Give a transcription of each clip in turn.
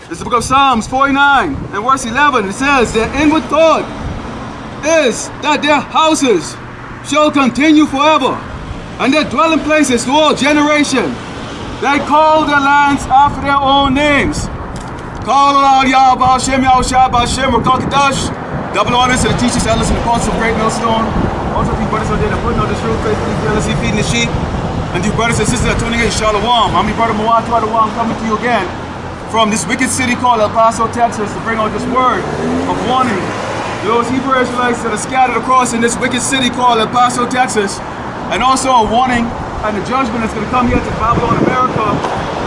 This is the book of Psalms 49 and verse 11. It says, their inward thought is that their houses shall continue forever, and their dwelling places to all generation. They call their lands after their own names. Call out Yahweh Hashem, Yahushua, Hashem, Rakakadash. Double honors to the teachers, elders, and apostles of Great Millstone. Also to you brothers out there that putting on this real faith, fearlessly feeding the sheep. And you brothers and sisters that are tuning in, Shalom. I'm your brother Mawatu Adawam coming to you again from this wicked city called El Paso, Texas, to bring out this word of warning to those Hebrew Israelites that are scattered across in this wicked city called El Paso, Texas. And also a warning and the judgment that's going to come here to Babylon, America.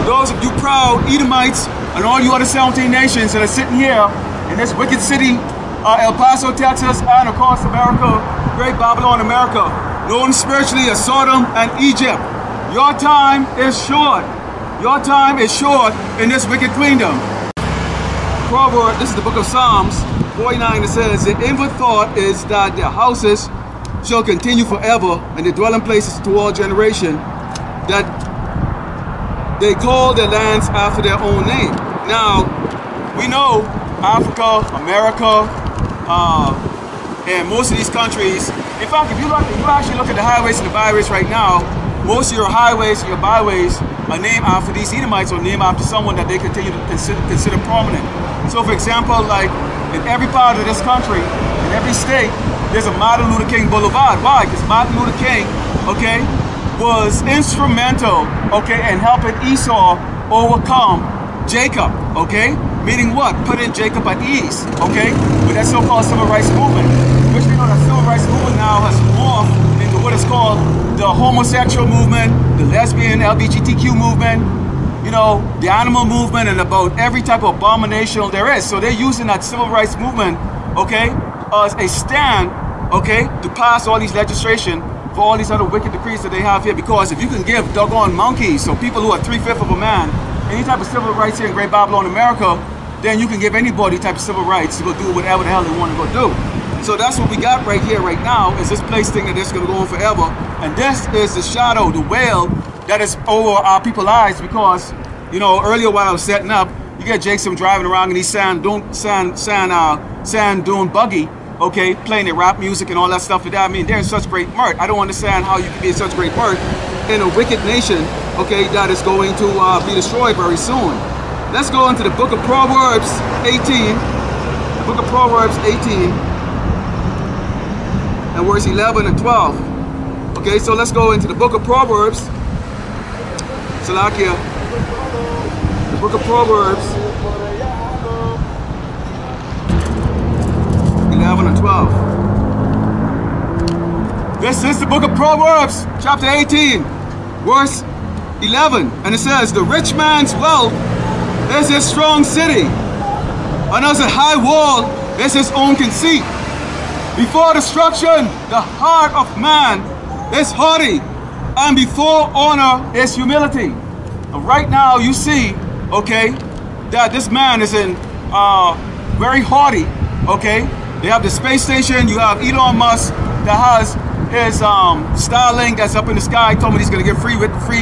Those of you proud Edomites and all you other 17 nations that are sitting here in this wicked city, El Paso, Texas, and across America, Great Babylon, America, known spiritually as Sodom and Egypt. Your time is short. Your time is short in this wicked queendom. Proverb, this is the book of Psalms 49. It says, the inward thought is that their houses shall continue forever, and their dwelling places to all generation, that they call their lands after their own name. Now, we know Africa, America, and most of these countries, in fact, if you actually look at the highways and the byways right now, most of your highways and your byways are named after these Edomites or named after someone that they continue to consider prominent. So for example, like in every part of this country, in every state, there's a Martin Luther King Boulevard. Why? Because Martin Luther King, okay, was instrumental, okay, in helping Esau overcome Jacob, okay? Meaning what? Putting Jacob at ease, okay? With that so-called civil rights movement. Which we know that civil rights movement now has morphed into what is called the homosexual movement, the lesbian LGBTQ movement, you know, the animal movement, and about every type of abomination there is. So they're using that civil rights movement, okay, as a stand, okay, to pass all these legislation for all these other wicked decrees that they have here. Because if you can give doggone monkeys, so people who are 3/5 of a man, any type of civil rights here in Great Babylon, America, then you can give anybody type of civil rights to go do whatever the hell they want to go do. So that's what we got right here, right now, is this place thing that is going to go on forever. And this is the shadow, the veil that is over our people's eyes. Because, you know, earlier while I was setting up, you get Jason driving around in these sand dune buggy, okay, playing their rap music and all that stuff like that. I mean, they're in such great mirth. I don't understand how you can be in such great mirth in a wicked nation, okay, that is going to be destroyed very soon. Let's go into the book of Proverbs 18. The book of Proverbs 18 and verse 11 and 12. Okay, so let's go into the book of Proverbs. Salakia. The book of Proverbs 11 and 12. This is the book of Proverbs, chapter 18, verse 11. And it says, the rich man's wealth is his strong city, and as a high wall is his own conceit. Before destruction, the heart of man is haughty, and before honor is humility. And right now you see, okay, that this man is in very haughty, okay? They have the space station. You have Elon Musk that has his Starlink that's up in the sky. Told me he's gonna get free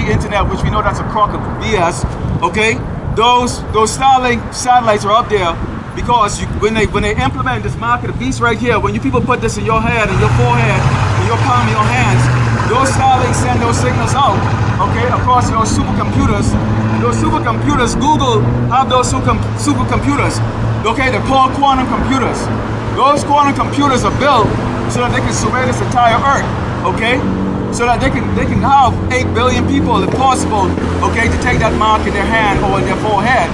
internet, which we know that's a crock of BS, okay? Those Starlink satellites are up there because when they implement this mark of the beast right here, when you people put this in your head and your forehead and your palm of your hands, those Starlinks send those signals out, okay, across those supercomputers. Those supercomputers, Google have those supercomputers, okay, they're called quantum computers. Those quantum computers are built so that they can survey this entire Earth, okay? So that they can have 8 billion people, if possible, okay, to take that mark in their hand or in their forehead,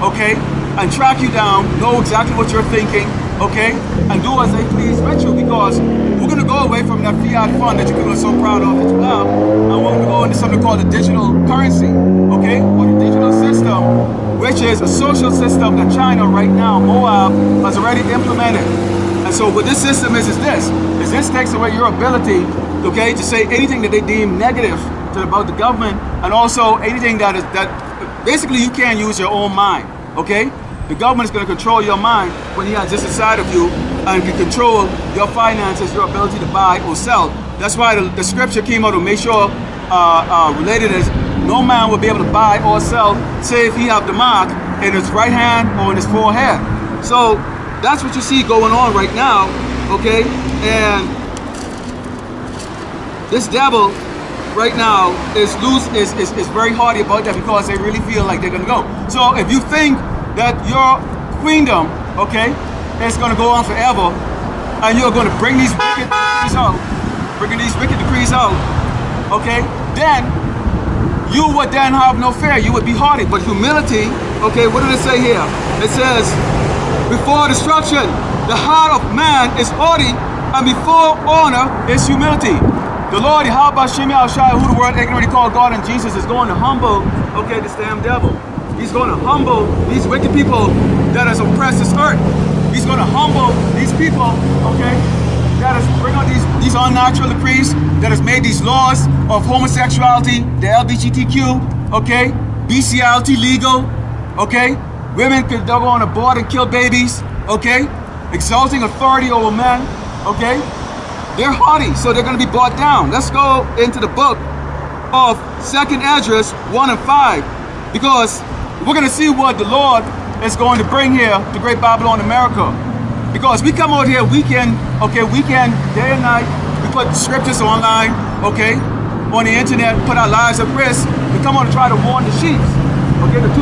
okay, and track you down, know exactly what you're thinking, okay, and do as they please with you. Because we're going to go away from that fiat fund that you people are so proud of that you have, and we're going to go into something called the digital currency, okay, or the digital system, which is a social system that China right now, Moab, has already implemented. And so what this system is this takes away your ability, okay, to say anything that they deem negative about the government, and also anything that basically you can't use your own mind, okay? The government is going to control your mind when he has this inside of you and can control your finances, your ability to buy or sell. That's why the scripture came out to make sure related is no man will be able to buy or sell, say if he have the mark in his right hand or in his forehead. So that's what you see going on right now, okay? And this devil right now is very hardy about that because they really feel like they're gonna go. So if you think that your queendom, okay, is gonna go on forever, and you're gonna bring these wicked decrees out, okay, then you would then have no fear. You would be hardy. But humility, okay, what did it say here? It says, before destruction, the heart of man is haughty, and before honor is humility. The Lord, Yahweh Shem Shai, who the world ignorantly called God, and Jesus is going to humble, okay, this damn devil. He's going to humble these wicked people that has oppressed this earth. He's going to humble these people, okay, that has bring out these unnatural decrees, that has made these laws of homosexuality, the LGBTQ, okay, bestiality legal, okay, women could go on abort and kill babies, okay, exalting authority over men, okay. They're haughty, so they're going to be brought down. Let's go into the book of 2nd Esdras 1 and 5, because we're going to see what the Lord is going to bring here to Great Babylon, America. Because we come out here weekend, day and night. We put scriptures online, okay, on the internet, put our lives at risk. We come out to try to warn the sheep. Okay, the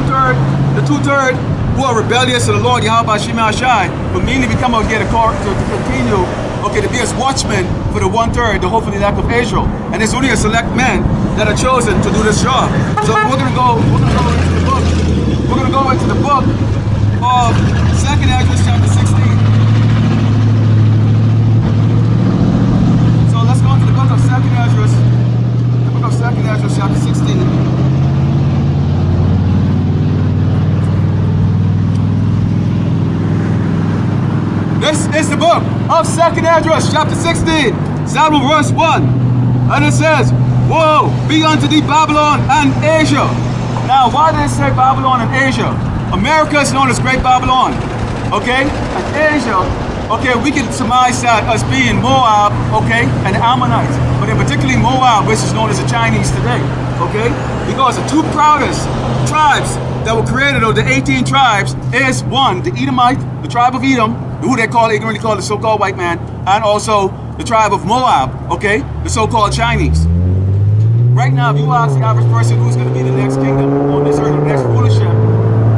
two-third who are rebellious to the Lord, Yahweh Shem Shai, but mainly we come out here to continue, okay, to be as watchmen for the 1/3, the hopefully elect of Israel. And it's only a select men that are chosen to do this job. So we're gonna go into the book. We're gonna go into the book of 2nd Esdras chapter 16. So let's go into the book of 2nd Esdras. The book of 2nd Esdras chapter 16. This is the book of 2nd Esdras, chapter 16, starting with verse 1. And it says, woe be unto thee, Babylon and Asia. Now, why did it say Babylon and Asia? America is known as Great Babylon, okay? And Asia, okay, we can surmise that as being Moab, okay, and the Ammonites. But in particularly Moab, which is known as the Chinese today, okay? Because the two proudest tribes that were created, or the 18 tribes, is one, the Edomite, the tribe of Edom, who they ignorantly call the so-called white man, and also the tribe of Moab, okay, the so-called Chinese. Right now, if you ask the average person who's going to be the next kingdom on this earth, the next rulership,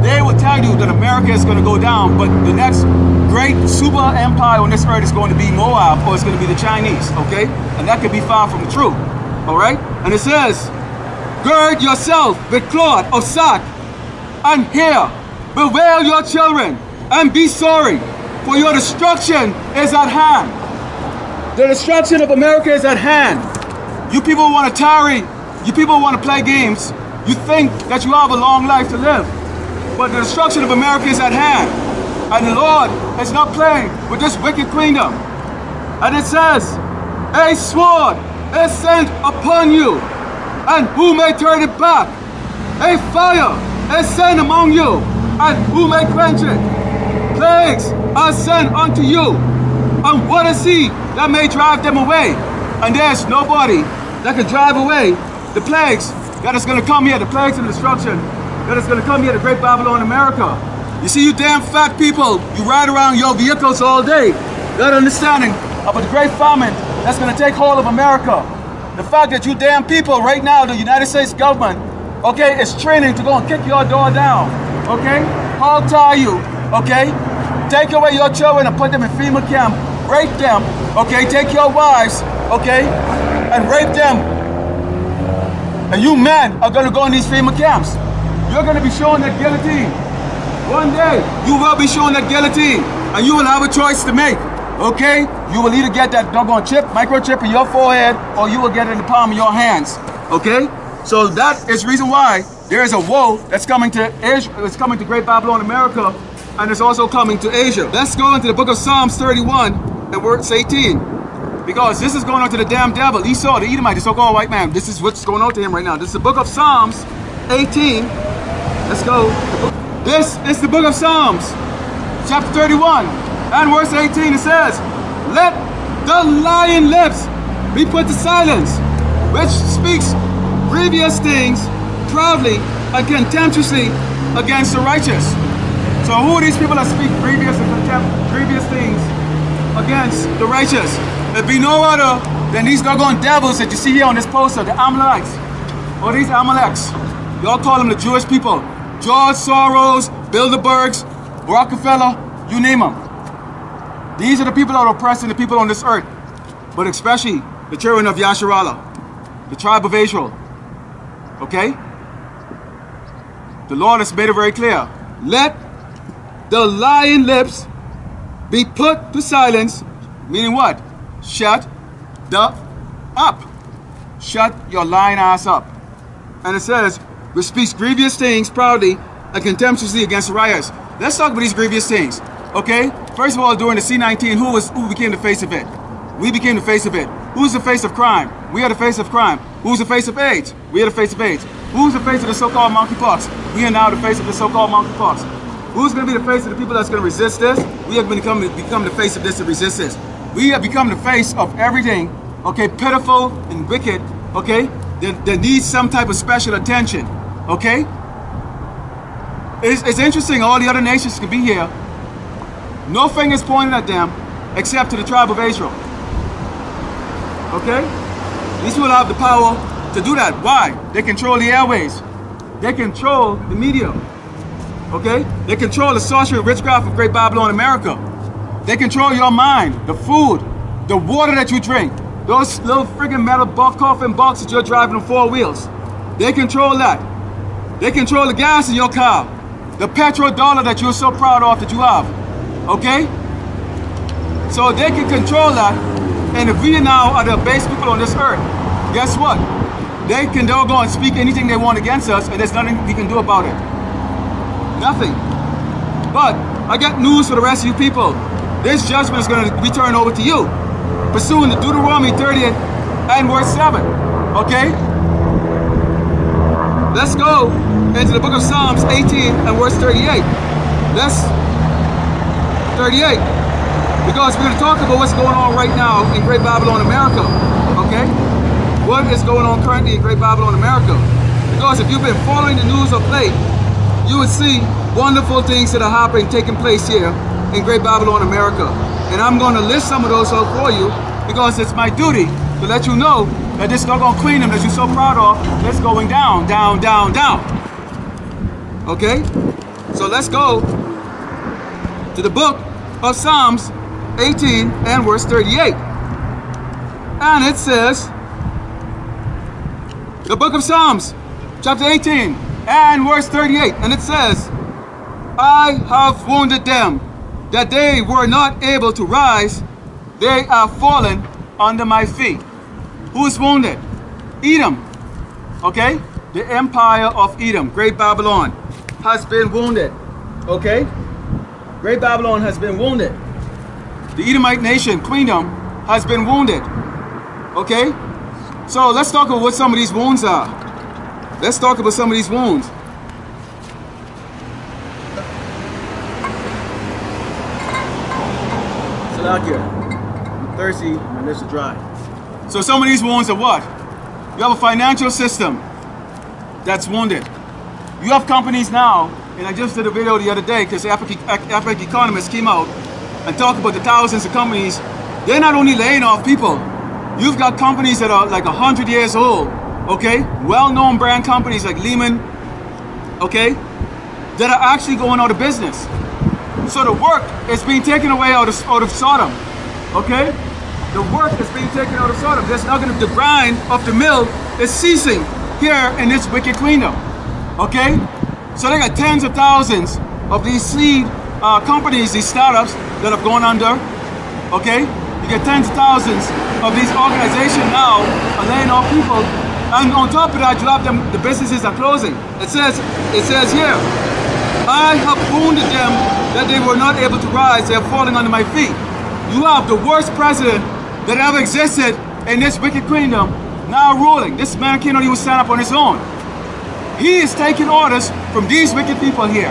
they will tell you that America is going to go down, but the next great super empire on this earth is going to be Moab, or it's going to be the Chinese, okay? And that could be far from the truth, all right? And it says, gird yourself with cloth of sack, and hear, bewail your children, and be sorry, for your destruction is at hand. The destruction of America is at hand. You people want to tarry, you people want to play games, you think that you have a long life to live. But the destruction of America is at hand. And the Lord is not playing with this wicked queendom. And it says, a sword is sent upon you, and who may turn it back? A fire is sent among you, and who may quench it? Plagues are sent unto you, and what is he that may drive them away? And there's nobody that can drive away the plagues that is going to come here, the plagues and destruction that is going to come here to Great Babylon, America. You see, you damn fat people, you ride around your vehicles all day, not understanding about the great famine that's going to take hold of America. The fact that you damn people right now, the United States government, okay, is training to go and kick your door down, okay? Hog tie you, okay? Take away your children and put them in FEMA camp, rape them, okay? Take your wives, okay? And rape them. And you men are going to go in these FEMA camps. You're going to be shown that guillotine. One day, you will be shown that guillotine, and you will have a choice to make, okay? You will either get that doggone chip, microchip in your forehead, or you will get it in the palm of your hands, okay? So that is the reason why there is a woe that's coming to Asia, it's coming to Great Babylon, America, and it's also coming to Asia. Let's go into the book of Psalms 31 and verse 18. Because this is going on to the damn devil. Esau, the Edomite, the so-called white man. This is what's going on to him right now. This is the book of Psalms 18. Let's go. This is the book of Psalms, chapter 31, and verse 18. It says, let the lying lips be put to silence, which speaks grievous things proudly and contemptuously against the righteous. So who are these people that speak grievous and contempt, grievous things against the righteous? It be no other than these doggone devils that you see here on this poster, the Amalekites, or these Amaleks. Y'all call them the Jewish people. George Soros, Bilderbergs, Rockefeller, you name them. These are the people that are oppressing the people on this earth, but especially the children of Yasharallah, the tribe of Israel. Okay? The Lord has made it very clear. Let the lying lips be put to silence, meaning what? Shut the up. Shut your lying ass up. And it says, which speaks grievous things proudly and contemptuously against the righteous. Let's talk about these grievous things. Okay? First of all, during the C-19, who became the face of it? We became the face of it. Who's the face of crime? We are the face of crime. Who's the face of AIDS? We are the face of AIDS. Who's the face of the so-called monkeypox? We are now the face of the so-called monkeypox. Who's going to be the face of the people that's going to resist this? We have become the face of this to resist this. We have become the face of everything, okay, pitiful and wicked, okay, that needs some type of special attention, okay? It's interesting, all the other nations can be here. No fingers pointed at them except to the tribe of Israel. Okay? These people have the power to do that. Why? They control the airways. They control the media. Okay? They control the sorcery and witchcraft of Great Babylon, America. They control your mind, the food, the water that you drink, those little friggin' metal coffin boxes you're driving on 4 wheels. They control that. They control the gas in your car, the petrol dollar that you're so proud of that you have. Okay? So they can control that. And if we now are the base people on this earth, guess what? They can go and speak anything they want against us, and there's nothing we can do about it. Nothing. But I got news for the rest of you people. This judgment is going to be turned over to you, pursuing the Deuteronomy 30th and verse 7. Okay? Let's go into the book of Psalms 18 and verse 38. Let's 38. Because we're going to talk about what's going on right now in Great Babylon, America. Okay? What is going on currently in Great Babylon, America? Because if you've been following the news of late, you would see wonderful things that are happening, taking place here in Great Babylon, America. And I'm going to list some of those out for you because it's my duty to let you know that this doggone Queendom that you're so proud of is going down, down, down, down. Okay? So let's go to the book of Psalms 18 and verse 38. And it says, the book of Psalms, chapter 18 and verse 38. And it says, I have wounded them, that they were not able to rise. They are fallen under my feet. Who is wounded? Edom. Okay? The empire of Edom, Great Babylon, has been wounded. Okay? Great Babylon has been wounded. The Edomite nation, Queendom, has been wounded. Okay? So let's talk about what some of these wounds are. Let's talk about some of these wounds. Salakia. I'm thirsty, my lips are dry. So some of these wounds are what? You have a financial system that's wounded. You have companies now, and I just did a video the other day because Epic Economist came out and talked about the thousands of companies. They're not only laying off people. You've got companies that are like 100 years old, okay? Well-known brand companies like Lehman, okay? That are actually going out of business. So the work is being taken away out of Sodom, okay? The work is being taken out of Sodom. There's not going to, the grind of the mill is ceasing here in this wicked Queendom, okay? So they got tens of thousands of these seed companies, these startups that have gone under, okay? You get tens of thousands of these organizations now are laying off people, and on top of that, you have them, the businesses are closing. It says here, I have wounded them that they were not able to rise. They are falling under my feet. You have the worst president that ever existed in this wicked Queendom now ruling. This man cannot even stand up on his own. He is taking orders from these wicked people here.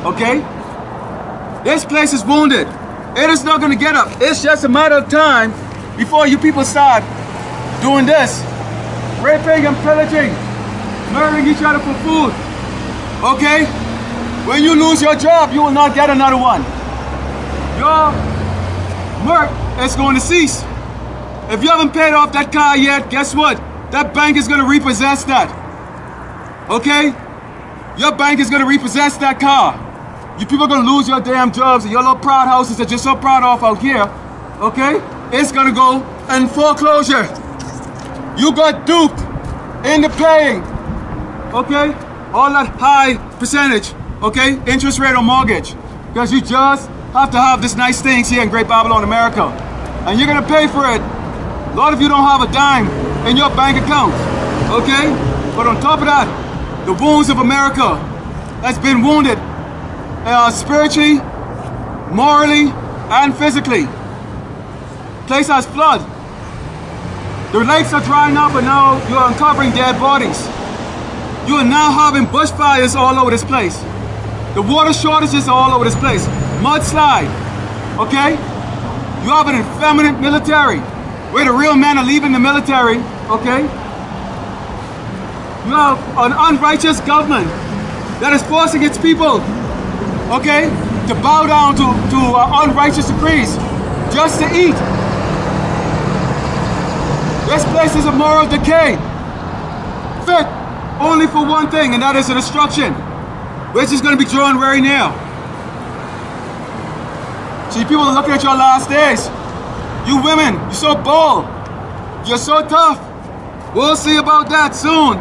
Okay? This place is wounded. It is not going to get up. It's just a matter of time before you people start doing this. Raping and pillaging. Murdering each other for food. Okay? When you lose your job, you will not get another one. Your work is going to cease. If you haven't paid off that car yet, guess what? That bank is going to repossess that. Okay? Your bank is going to repossess that car. You people are going to lose your damn jobs, and your little proud houses that you're so proud of out here. Okay? It's going to go in foreclosure. You got duped into paying. Okay? All that high percentage. Okay? Interest rate on mortgage. Because you just have to have this nice things here in Great Babylon, America. And you're going to pay for it. A lot of you don't have a dime in your bank account. Okay? But on top of that, the wounds of America has been wounded spiritually, morally, and physically. Place has flood. The lakes are drying up, and now you are uncovering dead bodies. You are now having bushfires all over this place. The water shortages are all over this place. Mudslide. Okay? You have an effeminate military where the real men are leaving the military. Okay? You have an unrighteous government that is forcing its people, okay, to bow down to unrighteous decrees just to eat. This place is a moral decay, fit only for one thing, and that is the destruction, which is going to be drawn very near. See, people are looking at your last days. You women, you're so bold, you're so tough. We'll see about that soon.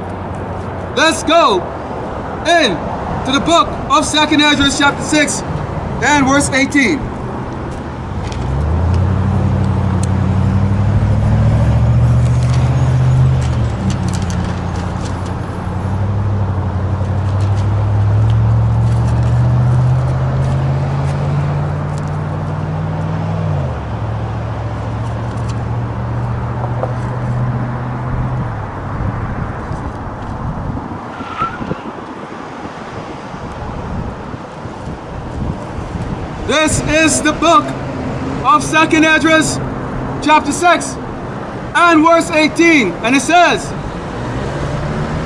Let's go in to the book of 2nd Ezra chapter 6 and verse 18. This is the book of 2nd Ezra, chapter 6, and verse 18, and it says,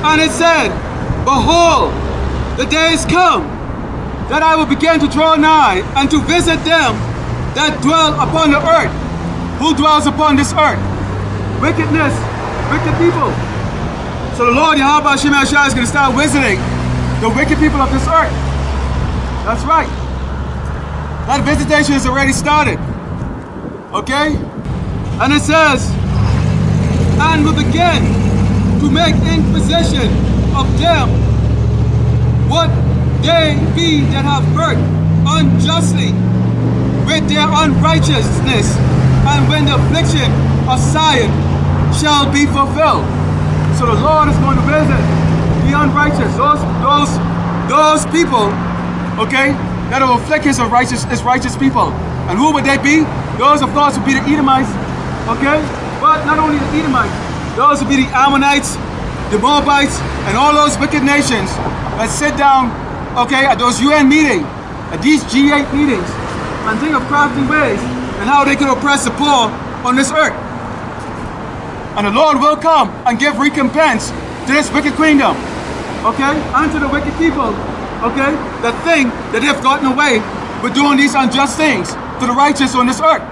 and it said, behold, the days come that I will begin to draw nigh and to visit them that dwell upon the earth. Who dwells upon this earth? Wickedness, wicked people. So the Lord Yahweh Shem Yahshua is going to start visiting the wicked people of this earth. That's right. That visitation has already started. Okay? And it says, and will begin to make inquisition of them what they be that have hurt unjustly with their unrighteousness, and when the affliction of Zion shall be fulfilled. So the Lord is going to visit the unrighteous, those people, okay, that will afflict his righteous people. And who would they be? Those, of course, would be the Edomites, okay? But not only the Edomites, those would be the Ammonites, the Moabites, and all those wicked nations that sit down, okay, at those UN meetings, at these G8 meetings, and think of crafty ways and how they could oppress the poor on this earth. And the Lord will come and give recompense to this wicked queendom, okay, and to the wicked people, okay, that think that they've gotten away with doing these unjust things to the righteous on this earth,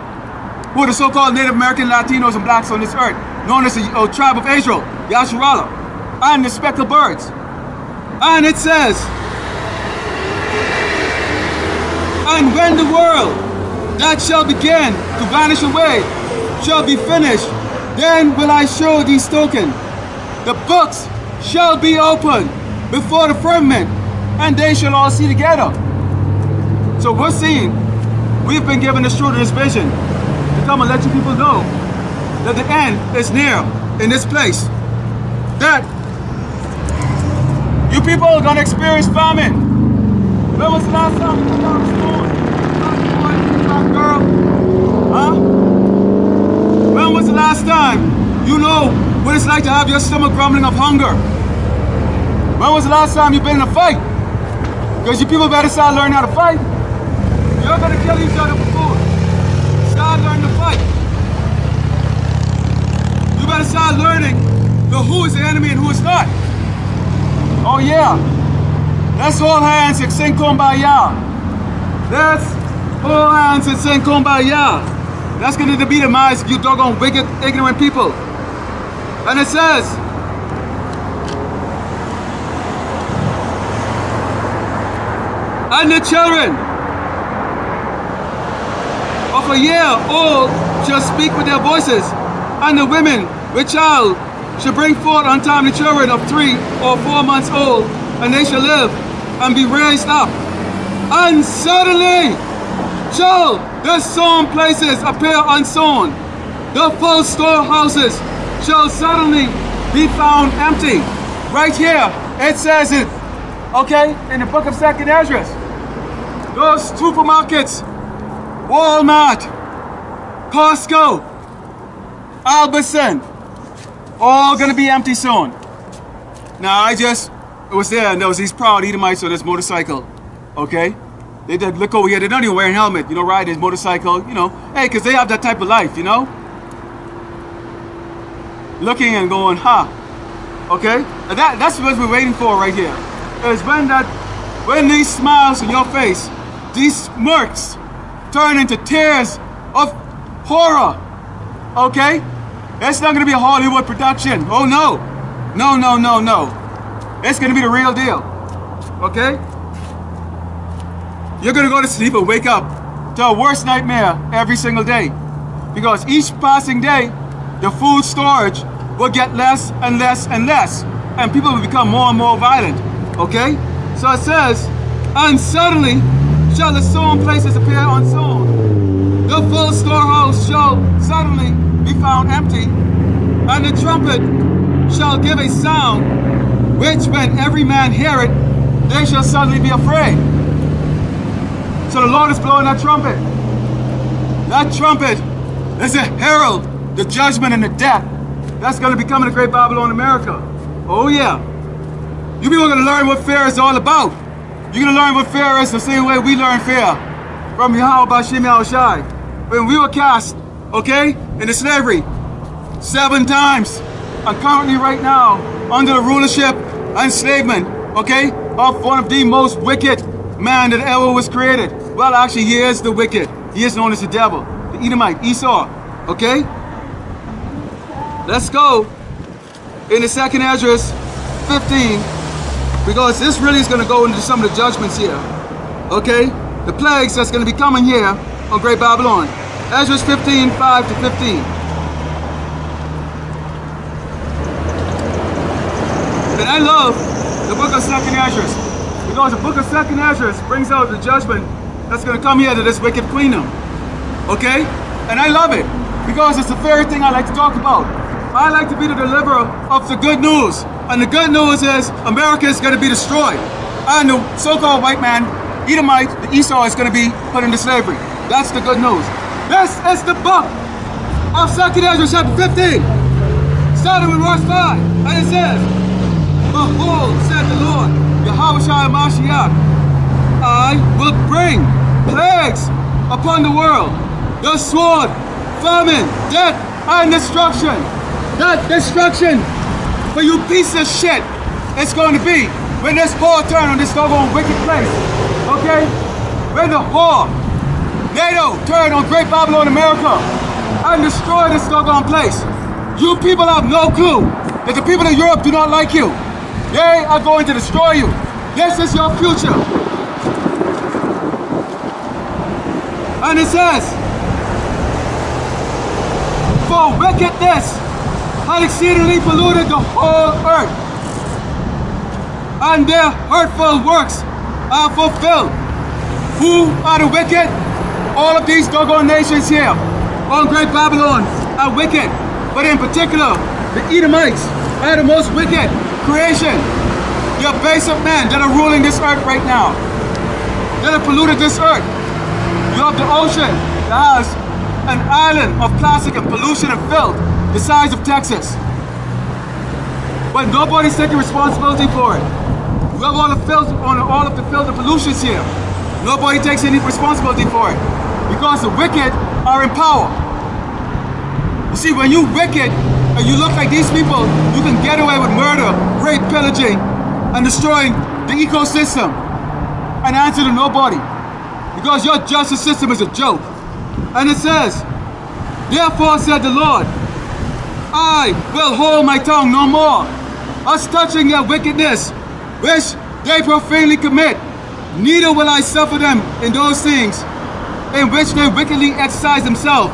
who are the so-called Native American, Latinos, and blacks on this earth, known as the tribe of Israel, Yasharala, and the speckled birds. And it says, and when the world that shall begin to vanish away shall be finished, then will I show these tokens. The books shall be opened before the firmament, and they shall all see together. So we're seeing, we've been given this truth and this vision to come and let you people know that the end is near in this place. That you people are going to experience famine. When was the last time you took out a spoon? Black girl? Huh? When was the last time you know what it's like to have your stomach grumbling of hunger? When was the last time you've been in a fight? Because you people better start learning how to fight. You're going to kill each other for food. Start learning to fight. You better start learning who is the enemy and who is not. Oh yeah. Let's hold hands and sing Kumbaya. Let's hold hands and sing Kumbaya. That's going to be the demise of you doggone wicked, ignorant people. And it says, and the children of a year old shall speak with their voices, and the women with child shall bring forth untimely children of 3 or 4 months old, and they shall live and be raised up. And suddenly shall the sown places appear unsown. The full storehouses shall suddenly be found empty. Right here, it says it, okay, in the book of 2nd Ezra. Those supermarkets, Walmart, Costco, Albertson, all gonna be empty soon. Now I was there and there was these proud Edomites on this motorcycle, okay? They did look over here, they're not even wearing a helmet, you know, ride this motorcycle, you know, hey, because they have that type of life, you know? Looking and going, okay? And that's what we're waiting for right here. Is when these smiles on your face, these smirks turn into tears of horror, okay? It's not gonna be a Hollywood production. Oh no, no, no, no, no. It's gonna be the real deal, okay? You're gonna go to sleep and wake up to a worse nightmare every single day. Because each passing day, the food storage will get less and less and less. And people will become more and more violent, okay? So it says, and suddenly shall the sown places appear unsown. The full storehouse shall suddenly be found empty, and the trumpet shall give a sound, which when every man hear it, they shall suddenly be afraid. So the Lord is blowing that trumpet. That trumpet is a herald, the judgment and the death that's going to be coming to Great Babylon, America. Oh yeah. You people are going to learn what fear is all about. You're going to learn what fear is the same way we learn fear from Yahweh Bashim Yahushai. When we were cast, okay, into slavery 7 times, and currently right now under the rulership and enslavement, okay, of one of the most wicked man that ever was created. Well, actually, he is the wicked. He is known as the devil, the Edomite, Esau, okay? Let's go into 2nd Ezra 15, because this really is going to go into some of the judgments here, okay? The plagues that's going to be coming here on Great Babylon. Ezra 15, 5 to 15. And I love the book of 2nd Ezra, because the book of 2nd Ezra brings out the judgment that's going to come here to this wicked queendom, okay? And I love it, because it's the very thing I like to talk about. I like to be the deliverer of the good news. And the good news is America is going to be destroyed. And the so-called white man, Edomite, the Esau, is going to be put into slavery. That's the good news. This is the book of 2nd Ezra chapter 15, starting with verse 5. And it says, behold, said the Lord, Yahweh Mashiach, I will bring plagues upon the world, the sword, famine, death, and destruction. That destruction for you piece of shit, it's going to be when this whore turn on this doggone wicked place, okay? When the whore, NATO, turn on Great Babylon, America, and destroy this doggone place. You people have no clue that the people in Europe do not like you. They are going to destroy you. This is your future. And it says, for wickedness had exceedingly polluted the whole earth, and their hurtful works are fulfilled. Who are the wicked? All of these doggone nations here on Great Babylon are wicked, but in particular, the Edomites are the most wicked creation. Your base of men that are ruling this earth right now, that have polluted this earth. You have the ocean that has an island of plastic and pollution and filth the size of Texas. But nobody's taking responsibility for it. We have all of the filth and pollutions here. Nobody takes any responsibility for it. Because the wicked are in power. You see, when you're wicked and you look like these people, you can get away with murder, rape, pillaging, and destroying the ecosystem and answer to nobody, because your justice system is a joke. And it says, therefore said the Lord, I will hold my tongue no more, as touching their wickedness, which they profanely commit, neither will I suffer them in those things in which they wickedly exercise themselves.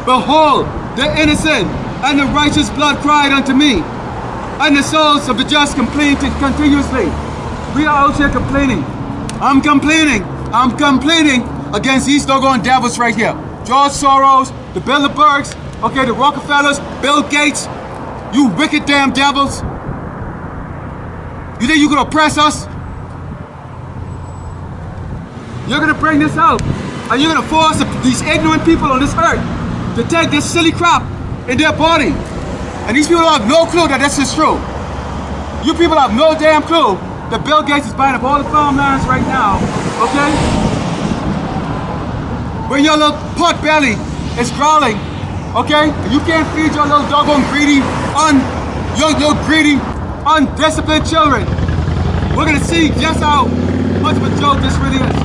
Behold, the innocent and the righteous blood cried unto me, and the souls of the just complained continuously. We are out here complaining. I'm complaining against these doggone devils right here. George Soros, the Bilderbergs, okay, the Rockefellers, Bill Gates, you wicked damn devils. You think you can oppress us? You're gonna bring this out, and you're gonna force these ignorant people on this earth to take this silly crap in their body. And these people have no clue that this is true. You people have no damn clue that Bill Gates is buying up all the farmlands right now, okay? When your little pot belly is growling, okay? You can't feed your little doggone greedy, undisciplined children. We're gonna see just how much of a joke this really is.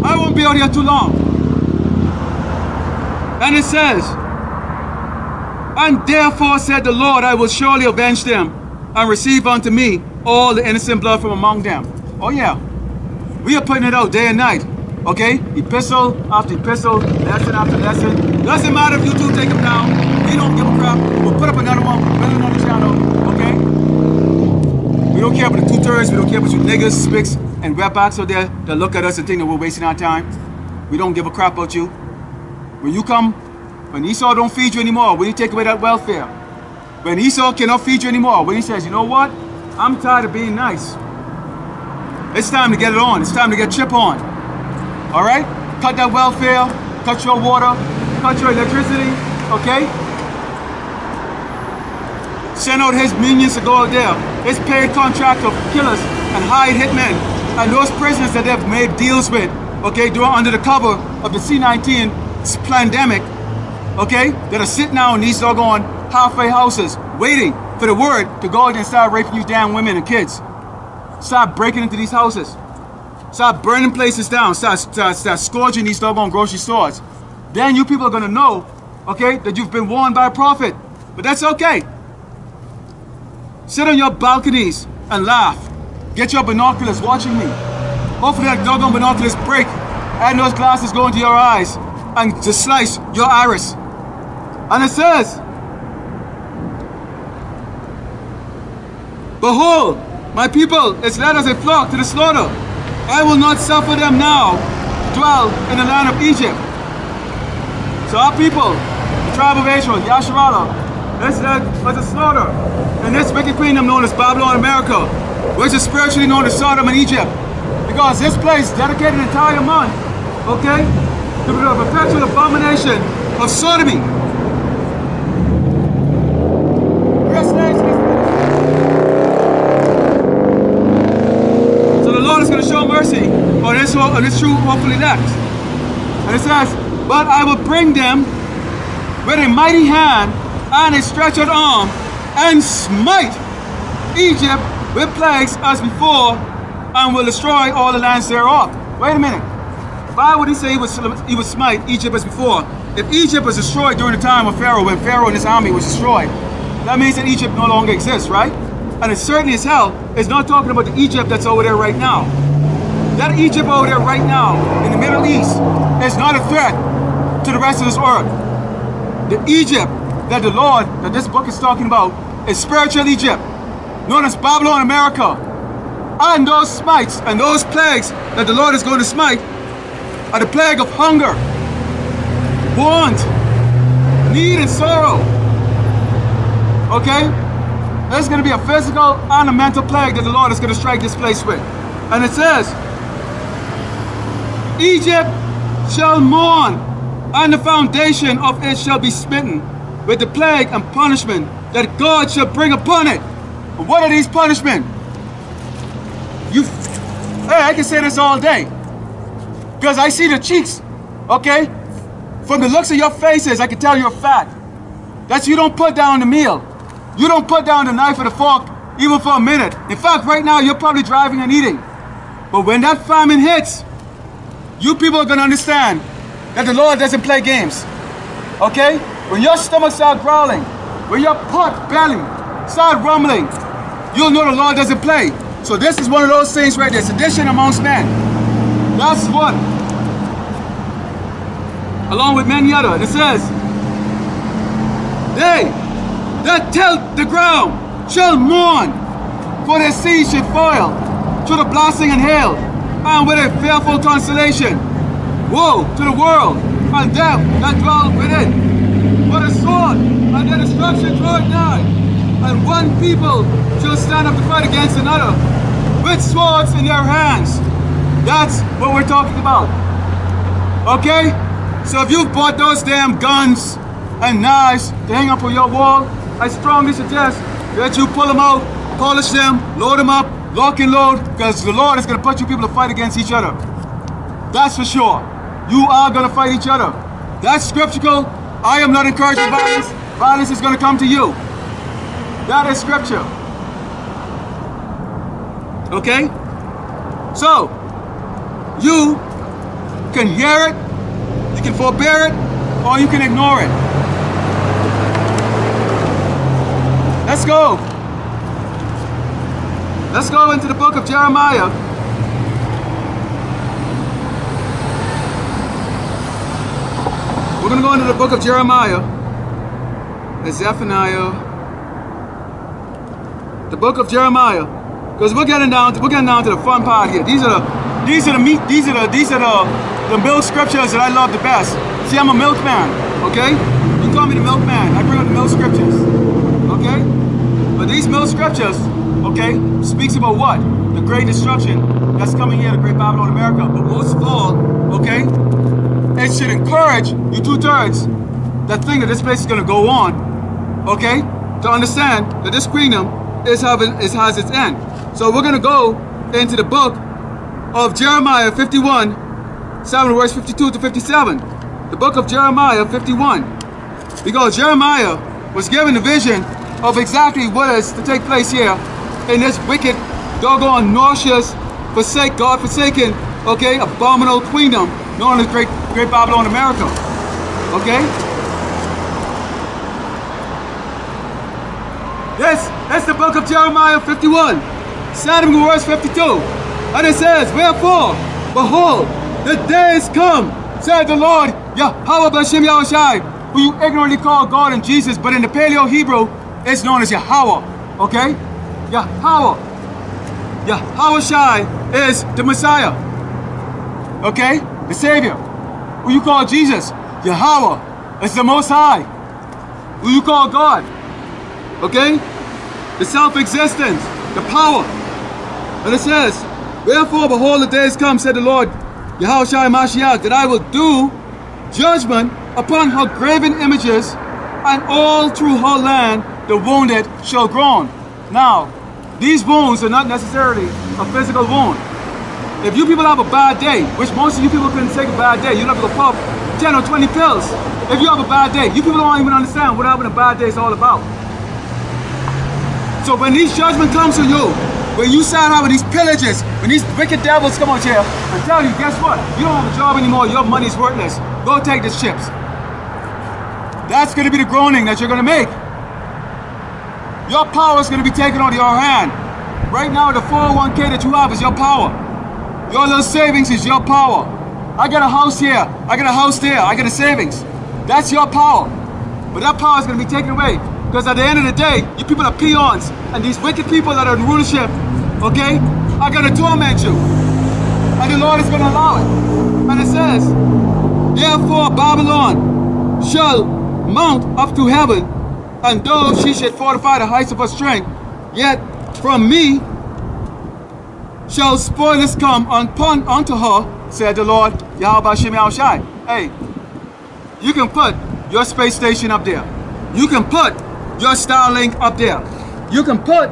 I won't be out here too long. And it says, and therefore said the Lord, I will surely avenge them and receive unto me all the innocent blood from among them. Oh yeah, we are putting it out day and night, okay? Epistle after epistle, lesson after lesson. Doesn't matter if you two take them down. We don't give a crap. We'll put up another one, we'll build another channel, okay? We don't care about the 2/3. We don't care about you niggas, spicks, and wetbacks out there that look at us and think that we're wasting our time. We don't give a crap about you. When you come, when Esau don't feed you anymore, when you take away that welfare, when Esau cannot feed you anymore, when he says, you know what, I'm tired of being nice. It's time to get it on. It's time to get chip on. All right? Cut that welfare, cut your water, cut your electricity, okay? Send out his minions to go out there, his paid contract of killers and hired hitmen, and those prisoners that they've made deals with, okay, under the cover of the C-19 pandemic, okay, that are sitting now in these doggone halfway houses, waiting for the word to go out and start raping you damn women and kids. Start breaking into these houses. Start burning places down. Start scourging these doggone grocery stores. Then you people are gonna know, okay, that you've been warned by a prophet. But that's okay. Sit on your balconies and laugh. Get your binoculars watching me. Hopefully that doggone binoculars break and those glasses go into your eyes and just slice your iris. And it says, behold, my people is led as a flock to the slaughter. I will not suffer them now to dwell in the land of Egypt. So our people, the tribe of Israel, Yasharallah, is led as a slaughter in this wicked kingdom known as Babylon, America, which is spiritually known as Sodom and Egypt. Because this place dedicated an entire month, okay, to the perpetual abomination of sodomy. So the Lord is going to show mercy on this true hopeful elect. And it says, but I will bring them with a mighty hand and a stretched arm and smite Egypt with plagues as before, and will destroy all the lands thereof. Wait a minute. Why would he say he would smite Egypt as before? If Egypt was destroyed during the time of Pharaoh, when Pharaoh and his army was destroyed, that means that Egypt no longer exists, right? And it certainly as hell is not talking about the Egypt that's over there right now. That Egypt over there right now in the Middle East is not a threat to the rest of this earth. The Egypt that the Lord, that this book is talking about, is spiritual Egypt, known as Babylon, America. And those smites and those plagues that the Lord is going to smite are the plague of hunger, want, need, and sorrow. Okay? There's going to be a physical and a mental plague that the Lord is going to strike this place with. And it says, Egypt shall mourn, and the foundation of it shall be smitten with the plague and punishment that God shall bring upon it. And what are these punishments? Hey, I can say this all day, because I see the cheeks, okay? From the looks of your faces, I can tell you're fat. That's you don't put down the meal. You don't put down the knife or the fork even for a minute. In fact, right now, you're probably driving and eating. But when that famine hits, you people are going to understand that the Lord doesn't play games. Okay? When your stomach starts growling, when your pot belly starts rumbling, you'll know the Lord doesn't play. So this is one of those things right there. Sedition amongst men. That's what. Along with many others. It says, they that till the ground shall mourn, for their seed should fall through the blasting and hail, and with a fearful consolation. Woe to the world and them that dwell within. For the sword and their destruction draweth nigh, and one people shall stand up to fight against another, with swords in their hands. That's what we're talking about. Okay? So if you've bought those damn guns and knives to hang up on your wall, I strongly suggest that you pull them out, polish them, load them up, lock and load, because the Lord is going to put you people to fight against each other. That's for sure. You are going to fight each other. That's scriptural. I am not encouraging violence. Violence is going to come to you. That is scripture. Okay? So, you can hear it, you can forbear it, or you can ignore it. Let's go. Let's go into the book of Jeremiah. We're going to go into the book of Jeremiah and Zephaniah. The book of Jeremiah, because we're getting down to the fun part here. These are the milk scriptures that I love the best. See, I'm a milkman, okay? You call me the milkman. I bring up the milk scriptures, okay? But these milk scriptures, okay, speaks about what? The great destruction that's coming here, the great Babylon America. But most of all, okay, it should encourage you two-thirds that think that this place is going to go on, okay, to understand that this kingdom has its end. So we're going to go into the book of Jeremiah 51, 7 verse 52 to 57. The book of Jeremiah 51. Because Jeremiah was given the vision of exactly what is to take place here in this wicked, doggone, nauseous, God-forsaken, okay, abominable kingdom known as Great Babylon America. Okay? That's the book of Jeremiah 51, starting with verse 52. And it says, wherefore, behold, the days come, said the Lord, Yahweh B'Shem Yahushai, who you ignorantly call God and Jesus, but in the Paleo Hebrew, it's known as Yahweh, okay? Yahweh. Yahushai is the Messiah, okay? The Savior. Who you call Jesus, Yahweh, is the Most High. Who you call God, okay? The self-existence, the power. And it says, wherefore, behold, the days come, said the Lord, Yahushai Mashiach, that I will do judgment upon her graven images, and all through her land the wounded shall groan. Now, these wounds are not necessarily a physical wound. If you people have a bad day, which most of you people couldn't take a bad day, you'll have to go pop 10 or 20 pills. If you have a bad day, you people don't even understand what having a bad day is all about. So when these judgment comes to you, when you start having these pillages, when these wicked devils come out here and tell you, guess what? You don't have a job anymore, your money's worthless. Go take these chips. That's going to be the groaning that you're going to make. Your power is going to be taken out of your hand. Right now, the 401k that you have is your power. Your little savings is your power. I got a house here. I got a house there. I got a savings. That's your power. But that power is going to be taken away. Because at the end of the day, you people are peons. And these wicked people that are in rulership, okay, are going to torment you. And the Lord is going to allow it. And it says, therefore Babylon shall mount up to heaven, and though she should fortify the heights of her strength, yet from me shall spoilers come unto her, said the Lord, Yahweh Shem Yahushai. Hey, you can put your space station up there. You can put your Starlink up there. You can put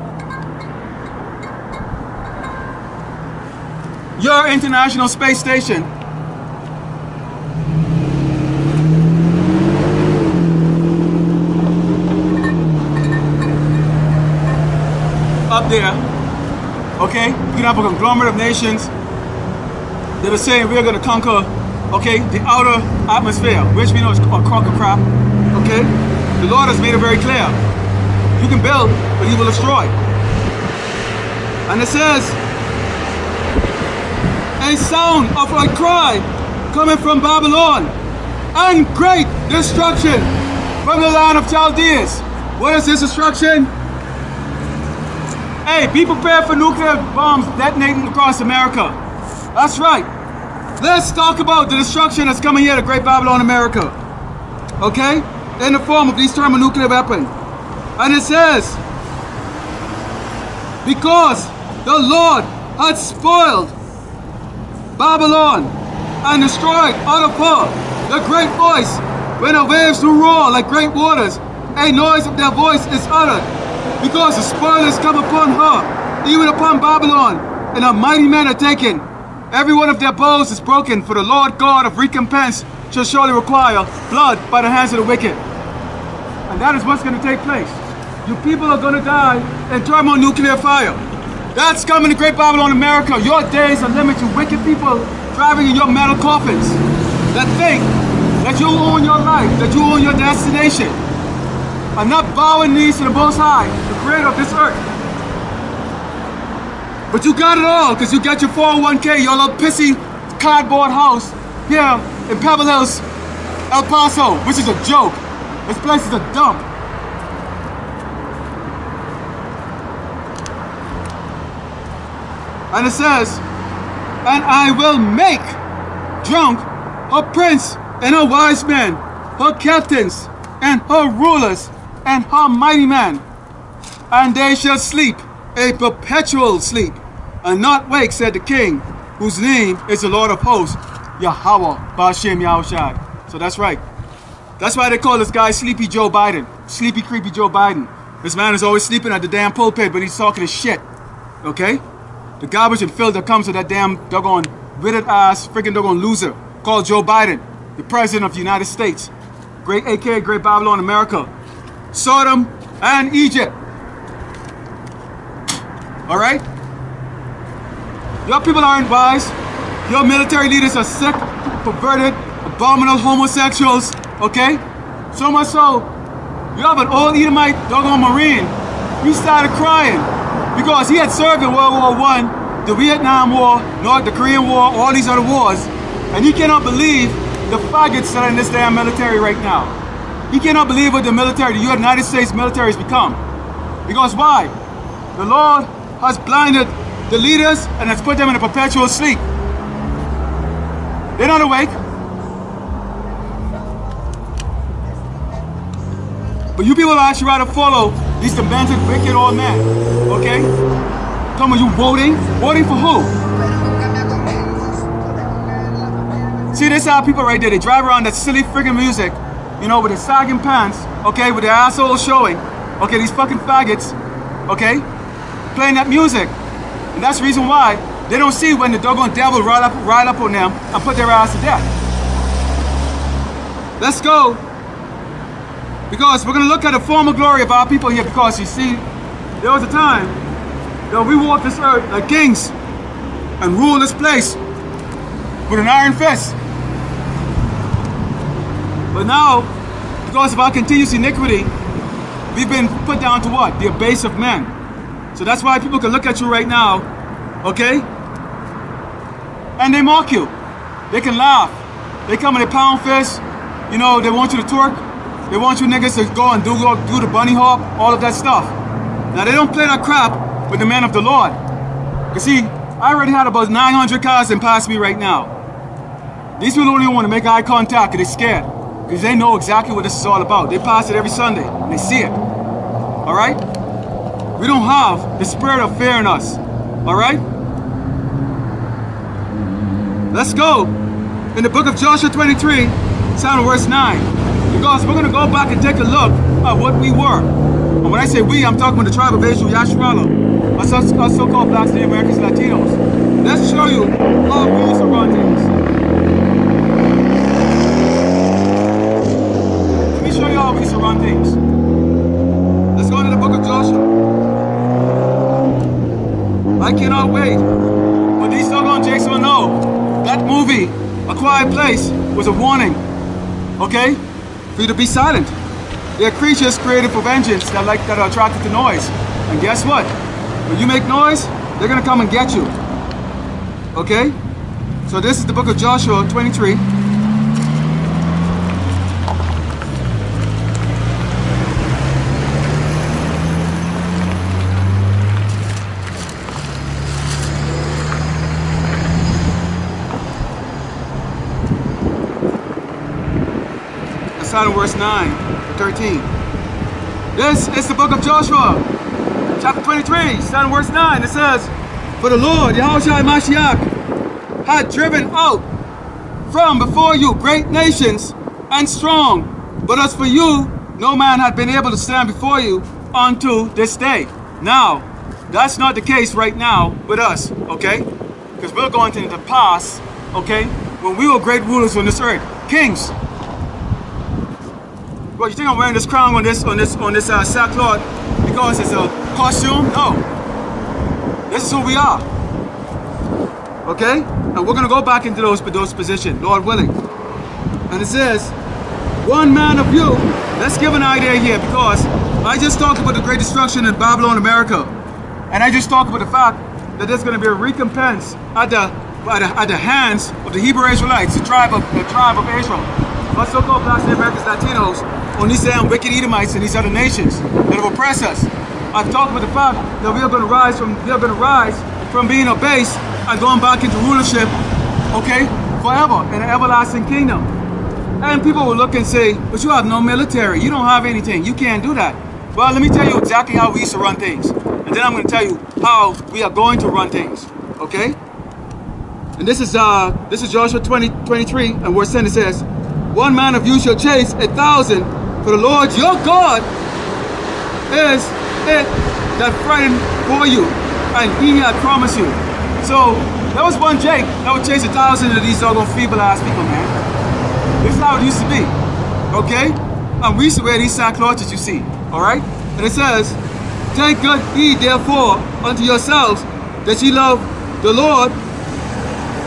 your International Space Station up there. Okay? You can have a conglomerate of nations. They were saying we're going to conquer, okay, the outer atmosphere, which we know is a crock of crap. Okay? The Lord has made it very clear. You can build, but He will destroy. And it says, a sound of a cry coming from Babylon, and great destruction from the land of Chaldeans. What is this destruction? Hey, be prepared for nuclear bombs detonating across America. That's right. Let's talk about the destruction that's coming here to Great Babylon, America. Okay? In the form of these thermonuclear weapons. And it says, because the Lord had spoiled Babylon and destroyed out of her the great voice, when the waves do roar like great waters, a noise of their voice is uttered, because the spoilers come upon her, even upon Babylon, and her mighty men are taken. Every one of their bows is broken, for the Lord God of recompense shall surely require blood by the hands of the wicked. And that is what's going to take place. You people are going to die in thermonuclear fire. That's coming to Great Babylon, America. Your days are limited. You wicked people driving in your metal coffins that think that you own your life, that you own your destination, and not bowing knees to the Most High, the creator of this earth. But you got it all, because you got your 401k, your little pissy cardboard house here in Pebble Hills, El Paso, which is a joke. This place is a dump. And it says, and I will make drunk her prince and her wise men, her captains and her rulers and her mighty men, and they shall sleep a perpetual sleep, and not wake, said the King, whose name is the Lord of hosts, Yahweh Ba'ashem Yahushai. So that's right. That's why they call this guy Sleepy Joe Biden. Sleepy, creepy Joe Biden. This man is always sleeping at the damn pulpit, but he's talking his shit. Okay? The garbage and filth that comes with that damn doggone withered ass freaking doggone loser called Joe Biden, the President of the United States. Great aka Great Babylon, America. Sodom and Egypt. Alright? Your people aren't wise. Your military leaders are sick, perverted, abominable homosexuals. Okay? So much so, you have an old Edomite doggone Marine. He started crying because he had served in World War I, the Vietnam War, the Korean War, all these other wars, and he cannot believe the faggots that are in this damn military right now. He cannot believe what the military, the United States military has become. Because why? The Lord has blinded the leaders and has put them in a perpetual sleep. They're not awake. But you people actually rather follow these demented, wicked old men, okay? Come on, you voting? Voting for who? See, this how people right there, they drive around that silly freaking music, you know, with their sagging pants, okay, with their assholes showing, okay, these fucking faggots, okay, playing that music. And that's the reason why they don't see when the doggone devil ride up on them and put their ass to death. Let's go. Because we're going to look at the former glory of our people here, because you see, there was a time that we walked this earth like kings and ruled this place with an iron fist. But now, because of our continuous iniquity, we've been put down to what? The abase of men. So that's why people can look at you right now, okay? And they mock you. They can laugh. They come in a pound fist. You know, they want you to twerk. They want you niggas to go and do the bunny hop, all of that stuff. Now, they don't play that crap with the men of the Lord. You see, I already had about 900 cars that pass me right now. These people don't even want to make eye contact because they're scared. Because they know exactly what this is all about. They pass it every Sunday and they see it. All right? We don't have the spirit of fear in us. All right? Let's go. In the book of Joshua 23, sound verse 9. Because we're going to go back and take a look at what we were. And when I say we, I'm talking about the tribe of Israel, Yasharala, us so-called blacks, Native Americans, Latinos. Let's show you how we used to run things. Let me show you how we used to run things. Let's go into the book of Joshua. I cannot wait. But these doggone jakes don't know. That movie, A Quiet Place, was a warning, okay, for you to be silent. They're creatures created for vengeance that are attracted to noise. And guess what? When you make noise, they're gonna come and get you. Okay? So this is the book of Joshua 23. Starting verse 9 to 13. This is the book of Joshua, chapter 23, starting verse 9. It says, "For the Lord, Yahushua Mashiach, had driven out from before you great nations and strong, but as for you, no man had been able to stand before you unto this day." Now, that's not the case right now with us, okay? Because we're going into the past, okay, when we were great rulers on this earth, kings. Well, you think I'm wearing this crown on this sackcloth because it's a costume? No. This is who we are. Okay? And we're gonna go back into those positions, Lord willing. And it says, one man of you. Let's give an idea here, because I just talked about the great destruction in Babylon, America, and I just talked about the fact that there's gonna be a recompense at the hands of the Hebrew Israelites, the tribe of Israel. Us so-called blacks and Americans, Latinos, on these damn wicked Edomites and these other nations that have oppressed us. I've talked about the fact that we are going to rise from being a base and going back into rulership, okay, forever in an everlasting kingdom. And people will look and say, but you have no military, you don't have anything, you can't do that. Well, let me tell you exactly how we used to run things, and then I'm going to tell you how we are going to run things, okay? And this is Joshua 23, and verse 10, it says, one man of you shall chase 1,000, for the Lord your God is it that frightened for you, and he had promised you. So there was one Jake that would chase 1,000 of these doggone feeble ass people, man. This is how it used to be, okay? And we used to wear these sackcloths that you see, all right? And it says, take good heed therefore unto yourselves that ye love the Lord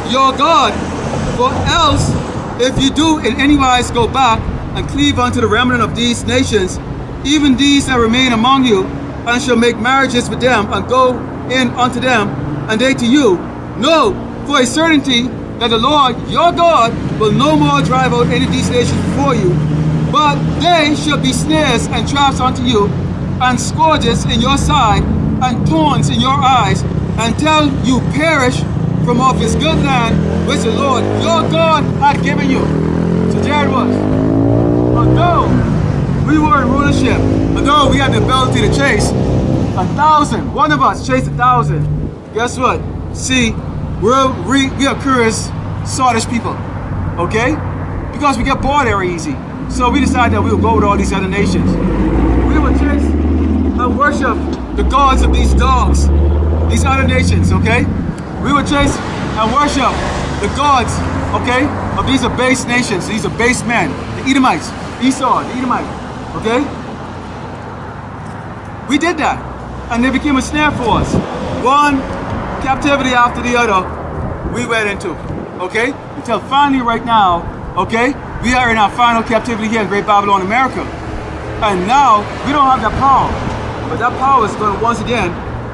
your God, for else if you do in any wise go back and cleave unto the remnant of these nations, even these that remain among you, and shall make marriages with them, and go in unto them, and they to you, know for a certainty that the Lord your God will no more drive out any of these nations before you, but they shall be snares and traps unto you, and scourges in your side, and thorns in your eyes, until you perish from off his good land, which the Lord your God had given you. So there it was. Although we were in rulership, although we had the ability to chase 1,000, one of us chased 1,000, guess what? See, we are curious, sottish people, okay? Because we get bored very easy. So we decided that we would go with all these other nations. We would chase and worship the gods of these dogs, these other nations, okay? We would chase and worship the gods, okay, of these abased nations, these abased men, the Edomites, Esau, the Edomite, okay? We did that, and they became a snare for us. One captivity after the other, we went into, okay? Until finally right now, okay, we are in our final captivity here in Great Babylon, America. And now, we don't have that power, but that power is going to once again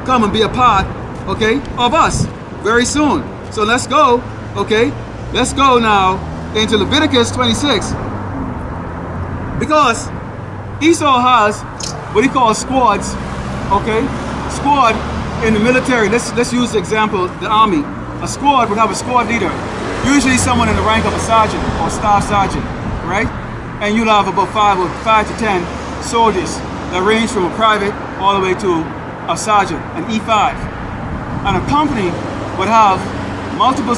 come and be a part, okay, of us very soon. So let's go, okay? Let's go now into Leviticus 26. Because Esau has what he calls squads, okay? Squad in the military, let's use the example, the army. A squad would have a squad leader, usually someone in the rank of a sergeant or staff sergeant, right? And you'll have about 5 to 10 soldiers that range from a private all the way to a sergeant, an E5. And a company would have multiple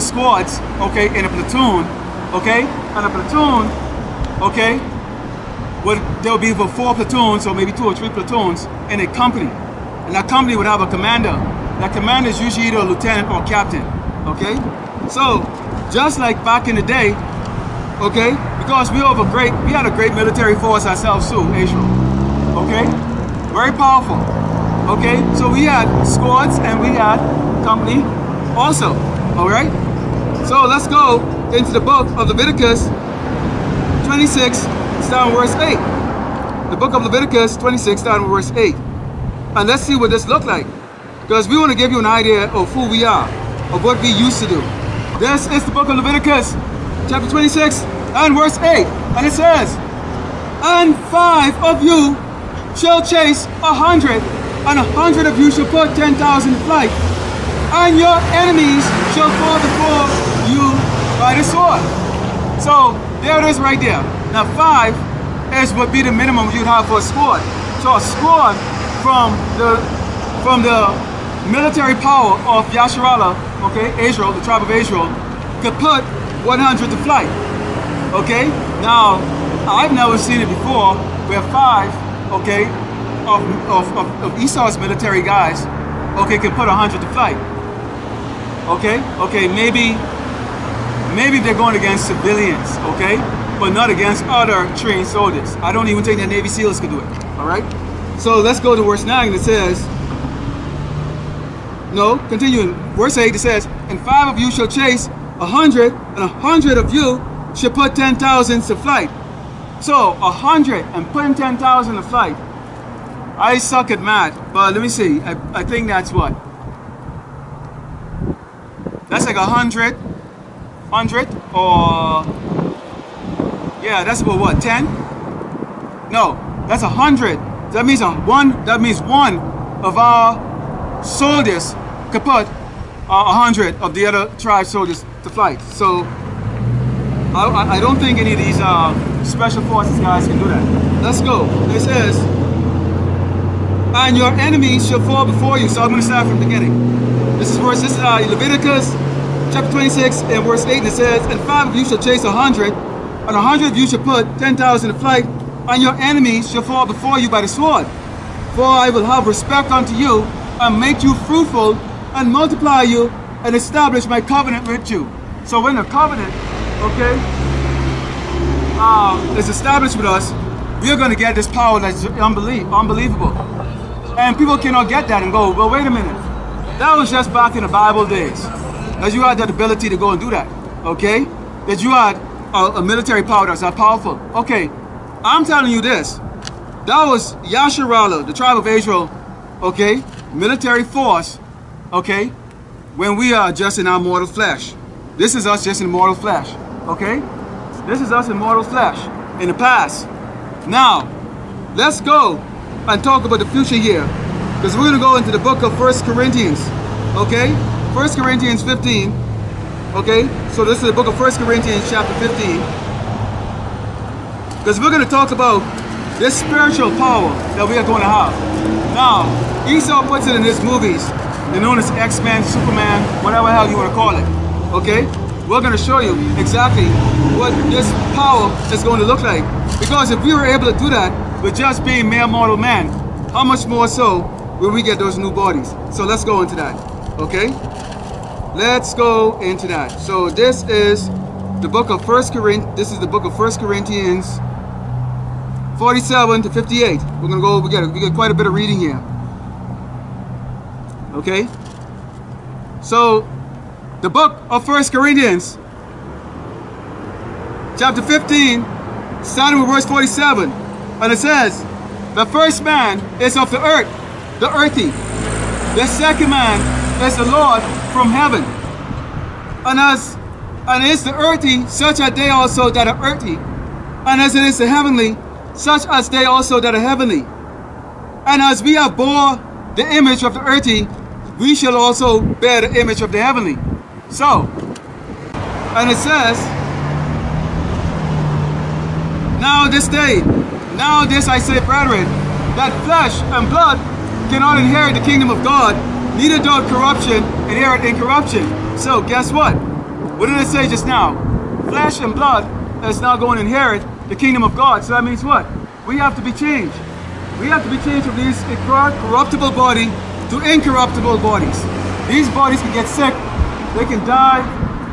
squads, okay, in a platoon, okay? And a platoon, okay, there would be about 4 platoons or maybe 2 or 3 platoons in a company. And that company would have a commander. That commander is usually either a lieutenant or captain, okay? So, just like back in the day, okay, because we had a great military force ourselves too, Israel, okay? Very powerful. Okay, so we had squads and we had company also. All right, so let's go into the book of Leviticus 26, starting verse 8. The book of Leviticus 26, starting verse 8. And let's see what this looked like, because we want to give you an idea of who we are, of what we used to do. This is the book of Leviticus, chapter 26, and verse 8. And it says, "And 5 of you shall chase 100, and 100 of you shall put 10,000 to flight, and your enemies shall fall before you by the sword." So there it is right there. Now 5 is would be the minimum you'd have for a squad. So a squad from the military power of Yasharallah, okay, Israel, the tribe of Israel, could put 100 to flight. Okay, now I've never seen it before where 5, okay, of Esau's military guys, okay, can put 100 to flight. Okay, maybe they're going against civilians, okay, but not against other trained soldiers. I don't even think that Navy SEALs could do it. All right, so let's go to verse 9. It says, no, continuing, verse 8, it says, "And 5 of you shall chase 100, and 100 of you shall put 10,000 to flight." So 100 and putting 10,000 to flight. I suck at math, but let me see. I think that's what? That's like 100, or yeah, that's about what, 10? No, that's 100. That means one of our soldiers could put 100 of the other tribe soldiers to flight. So I don't think any of these special forces guys can do that. Let's go. It says, "And your enemies shall fall before you." So I'm going to start from the beginning. This is Leviticus chapter 26 and verse 8. And it says, "And 5 of you shall chase 100, and 100 of you shall put 10,000 to flight, and your enemies shall fall before you by the sword. For I will have respect unto you, and make you fruitful, and multiply you, and establish my covenant with you." So when the covenant, okay, is established with us, we are going to get this power that's unbelievable. And people cannot get that and go, "Well, wait a minute. That was just back in the Bible days. That you had that ability to go and do that, okay? That you had a military power that's that powerful." Okay, I'm telling you this. That was Yasharallah, the tribe of Israel, okay? Military force, okay? When we are just in our mortal flesh. This is us just in mortal flesh, okay? This is us in mortal flesh in the past. Now, let's go and talk about the future here, because we're going to go into the book of 1 Corinthians, okay? 1 Corinthians 15, okay? So this is the book of 1 Corinthians chapter 15, because we're going to talk about this spiritual power that we are going to have. Now, Esau puts it in his movies. They're known as X-Men, Superman, whatever hell you want to call it, okay? We're going to show you exactly what this power is going to look like. Because if we were able to do that with just being mere mortal man, how much more so will we get those new bodies? So let's go into that, okay? Let's go into that. So this is the book of 1 Corinthians. This is the book of 1 Corinthians 47 to 58. We're going to go, we get quite a bit of reading here. Okay? So, the book of 1 Corinthians, chapter 15, starting with verse 47. And it says, "The first man is of the earth, the earthy. The second man is the Lord from heaven. And is the earthy, such are they also that are earthy. And as it is the heavenly, such as they also that are heavenly. And as we have bore the image of the earthy, we shall also bear the image of the heavenly." So, and it says, "Now this day, now this I say, brethren, that flesh and blood cannot inherit the kingdom of God, neither doth corruption inherit incorruption." So guess what? What did it say just now? Flesh and blood is not going to inherit the kingdom of God. So that means what? We have to be changed. We have to be changed from these corruptible body to incorruptible bodies. These bodies can get sick, they can die,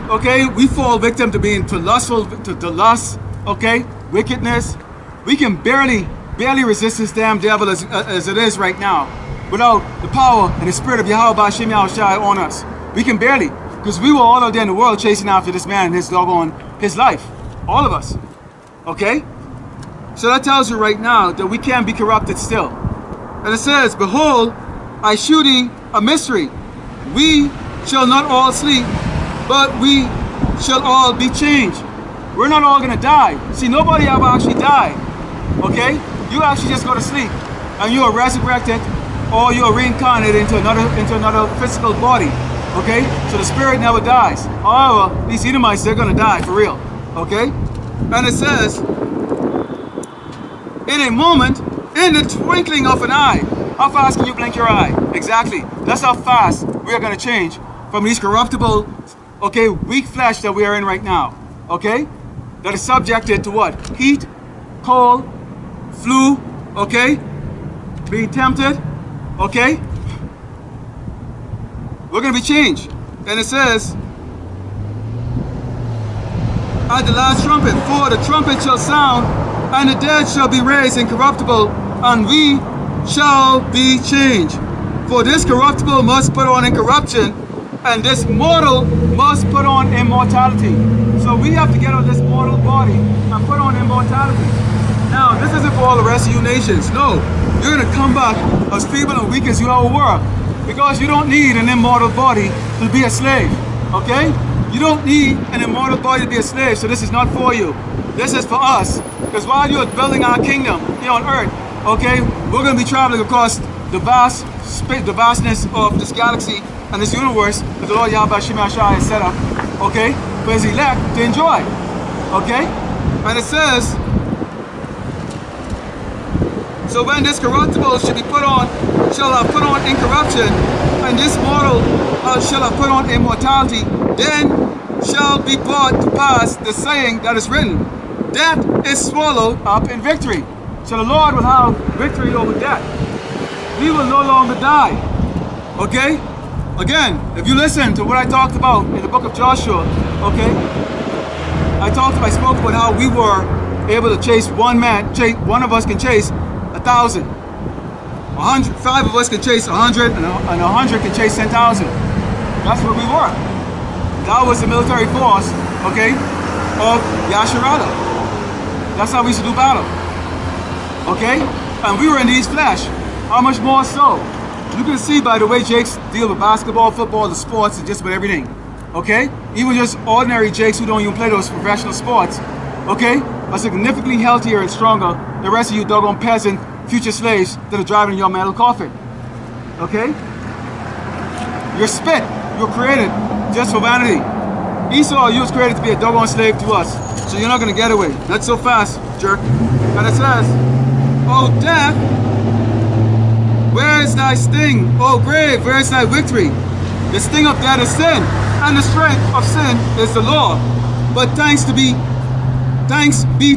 okay? We fall victim to being to lust, okay? Wickedness. We can barely resist this damn devil as it is right now. without the power and the spirit of Yahweh Ba'Shem Yahushai on us. We can barely, because we were all out there in the world chasing after this man and his doggone, his life. All of us. Okay? So that tells you right now that we can be corrupted still. And it says, behold, I shooting a mystery. We shall not all sleep, but we shall all be changed. We're not all gonna die. See, nobody ever actually died. Okay? You actually just go to sleep and you are resurrected or you are reincarnated into another physical body. Okay? So the spirit never dies. However, these Edomites, they're gonna die for real. Okay? And it says, in a moment, in the twinkling of an eye. How fast can you blink your eye? Exactly. That's how fast we are going to change from these corruptible, okay, weak flesh that we are in right now. Okay? That is subjected to what? Heat, cold, flu, okay? Being tempted, okay? We're going to be changed. And it says, at the last trumpet, for the trumpet shall sound, and the dead shall be raised incorruptible, and we shall be changed. For this corruptible must put on incorruption, and this mortal must put on immortality. So we have to get on this mortal body and put on immortality. Now, this isn't for all the rest of you nations. No, you're going to come back as feeble and weak as you ever were, because you don't need an immortal body to be a slave. Okay? You don't need an immortal body to be a slave, so this is not for you. This is for us. Because while you're building our kingdom here on earth, okay, we're going to be traveling across the vastness of this galaxy and this universe that the Lord Yahweh Shemashai has set up, okay, for his elect to enjoy. Okay? And it says, so when this corruptible shall be put on, shall have put on incorruption, and this mortal shall have put on immortality, then shall be brought to pass the saying that is written, death is swallowed up in victory. So the Lord will have victory over death. We will no longer die. Okay? Again, if you listen to what I talked about in the book of Joshua, okay, I spoke about how we were able to chase one man, one of us can chase 1,000. 100, 5 of us can chase 100, and 100 can chase 10,000. That's where we were. That was the military force, okay, of Yasharala. That's how we used to do battle. Okay? And we were in these flesh. How much more so? You can see by the way Jakes deal with basketball, football, the sports, and just about everything. Okay? Even just ordinary Jakes who don't even play those professional sports, okay, are significantly healthier and stronger than the rest of you doggone peasant future slaves that are driving in your metal coffin. Okay? You're spit. You're created just for vanity. Esau, you was created to be a doggone slave to us. So you're not going to get away. Not so fast, jerk. And it says, O death, where is thy sting? O grave, where is thy victory? The sting of death is sin, and the strength of sin is the law. But thanks be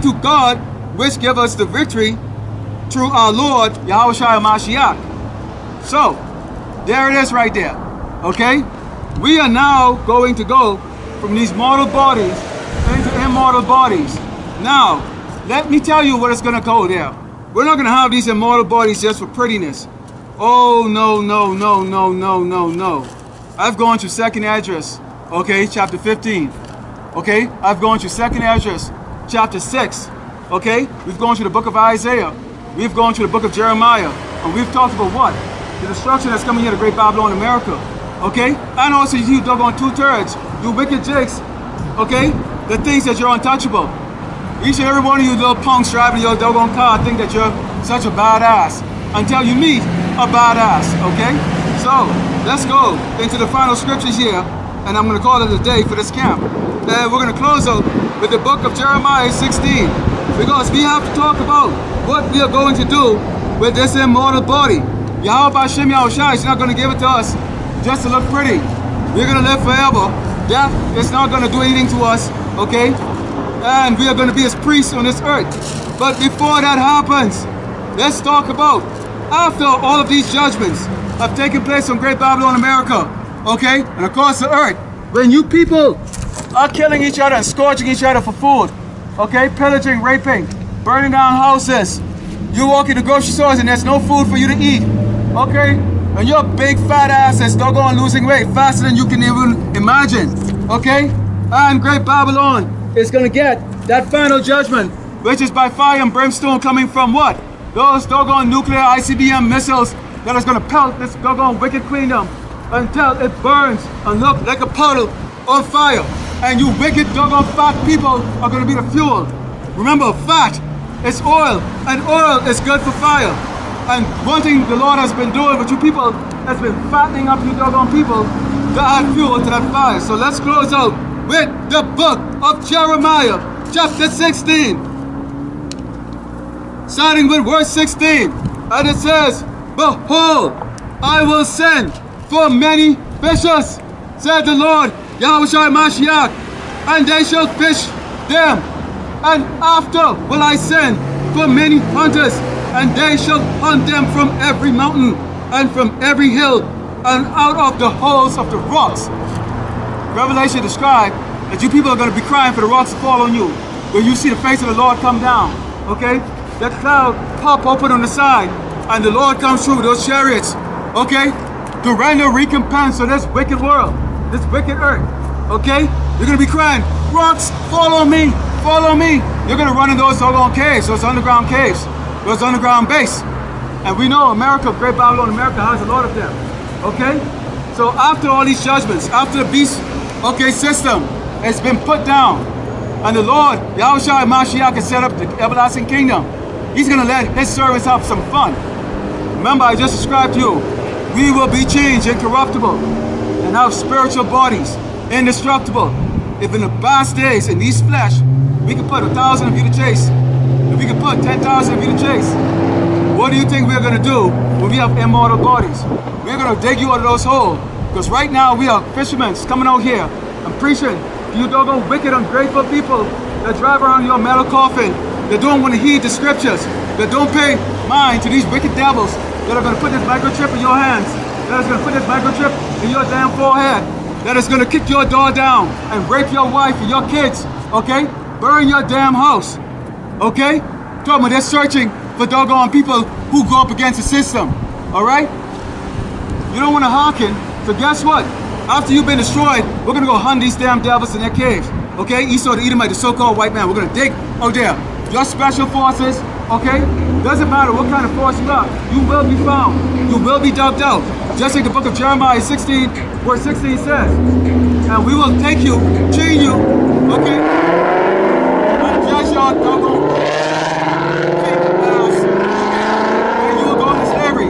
to God, which give us the victory through our Lord, Yahushua Mashiach. So, there it is right there. Okay? We are now going to go from these mortal bodies into immortal bodies. Now, let me tell you what is going to go there. We're not going to have these immortal bodies just for prettiness. Oh, no, no, no, no, no, no, no. I've gone to 2nd Esdras, okay, chapter 15. Okay? I've gone to 2nd Esdras, chapter 6. Okay? We've gone to the book of Isaiah. We've gone to the book of Jeremiah. And we've talked about what? The destruction that's coming here to Great Babylon, America. Okay? And also you doggone 2/3. You wicked jakes. Okay? That thinks that you're untouchable. Each and every one of you little punks driving your doggone car think that you're such a badass until you meet a badass. Okay? So, let's go into the final scriptures here. And I'm going to call it a day for this camp. And we're going to close out with the book of Jeremiah 16. Because we have to talk about what we are going to do with this immortal body. Yahweh Ba'Shem Yahushai is not going to give it to us just to look pretty. We're going to live forever. Death is not going to do anything to us, okay? And we are going to be as priests on this earth. But before that happens, let's talk about after all of these judgments have taken place on Great Babylon, America, okay? And across the earth, when you people are killing each other and scorching each other for food, okay? Pillaging, raping, burning down houses. You walk into grocery stores and there's no food for you to eat, okay? And your big fat ass is doggone losing weight faster than you can even imagine, okay? And Great Babylon is gonna get that final judgment, which is by fire and brimstone coming from what? Those doggone nuclear ICBM missiles that is gonna pelt this doggone wicked queendom until it burns and look like a puddle on fire. And you wicked doggone fat people are gonna be the fuel. Remember, fat is oil, and oil is good for fire. And one thing the Lord has been doing with you people has been fattening up you doggone people to add fuel to that fire. So let's close out with the book of Jeremiah, chapter 16. Starting with verse 16. And it says, behold, I will send for many fishers, said the Lord, Yahushua Mashiach, and they shall fish them. And after will I send for many hunters, and they shall hunt them from every mountain, and from every hill, and out of the holes of the rocks. Revelation described that you people are going to be crying for the rocks to fall on you, when you see the face of the Lord come down, okay? That cloud pop open on the side, and the Lord comes through with those chariots, okay? To render recompense to this wicked world, this wicked earth, okay? You're going to be crying, rocks, follow me, follow me. You're going to run in those doggone caves, those underground caves, those underground base. And we know America, Great Babylon, America has a lot of them, okay? So after all these judgments, after the beast, okay, system has been put down, and the Lord, Yahushua Mashiach, has set up the everlasting kingdom, he's going to let his servants have some fun. Remember, I just described to you, we will be changed incorruptible and have spiritual bodies, indestructible. If in the past days, in these flesh, we can put 1,000 of you to chase, if we can put 10,000 of you to chase, what do you think we're going to do when we have immortal bodies? We're going to dig you out of those holes. Because right now we are fishermen coming out here and preaching to you doggone wicked, ungrateful people that drive around your metal coffin, that don't want to heed the scriptures, that don't pay mind to these wicked devils that are going to put this microchip in your hands, that is going to put this microchip in your damn forehead, that is going to kick your door down and rape your wife and your kids, okay? Burn your damn house, okay? Talking about they're searching for doggone people who go up against the system, all right? You don't want to hearken, so guess what? After you've been destroyed, we're going to go hunt these damn devils in their caves, okay? Esau the Edomite, the so-called white man, we're going to dig out there. Your special forces, okay? Doesn't matter what kind of force you are, you will be found. You will be dug out. Just like the book of Jeremiah 16, verse 16 says. And we will take you, chain you, okay? And judge your doggone ass. And you will go into slavery.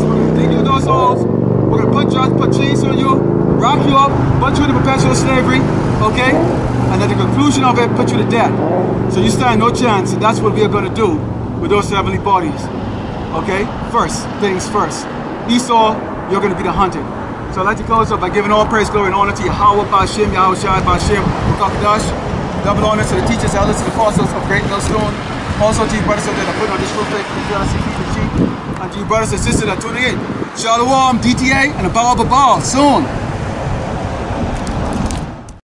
So we're going to dig you those holes. We're going to put chains on you, rock you up, put you into perpetual slavery, okay? And at the conclusion of it, put you to death. So you stand no chance, and that's what we are going to do with those heavenly bodies, okay? First things first. Esau, you're going to be the hunted. So I'd like to close up by giving all praise, glory, and honor to Yahweh, Ba'ashem, Yahushua, Ba'ashem, Kakadash. Double honor to the teachers, elders, and apostles of Great Millstone. Also to you brothers that are putting on this roof, and to you brothers and sisters that are tuning in. Shalom, DTA, and a Baal soon.